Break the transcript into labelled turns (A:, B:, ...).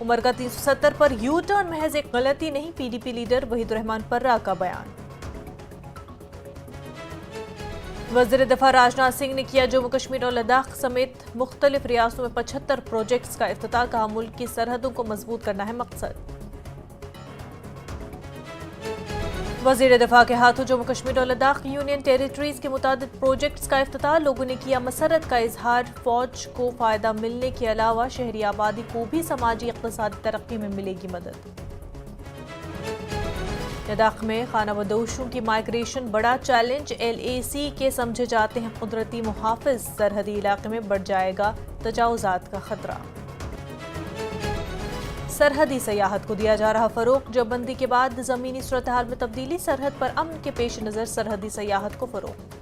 A: عمر کا 370 پر you turn محض ایک غلطی نہیں، P D P leader Waheed ur-Rehman Para کا بیان۔ وزیر دفاع راجناتھ سنگھ نے کیا جموں کشمیر اور لداخ سمیت مختلف ریاستوں میں 75 پروجیکٹس کا افتتاح، کہا ملک کی سرحدوں کو مضبوط کرنا ہے مقصد۔ وزیر دفاع کے ہاتھوں جموں کشمیر اور لداخ یونین ٹیریٹریز کے متعدد پروجیکٹس کا افتتاح، لوگوں نے کیا مسرت کا اظہار، فوج کو فائدہ ملنے کے علاوہ شہری آبادی کو بھی سماجی اقتصادی ترقی میں ملے گی مدد۔ لداخ میں خانہ بدوشوں کی مائیگریشن بڑا چیلنج، ایل اے سی کے سمجھے جاتے ہیں قدرتی محافظ، سرحدی علاقے میں بڑھ جائے گا تجاوزات کا خطرہ۔ سرحدی سیاحت کو دیا جا رہا فروغ، جب بندی کے بعد زمینی صورتحال میں تبدیلی، سرحد پر امن کے پیش نظر سرحدی سیاحت کو فروغ۔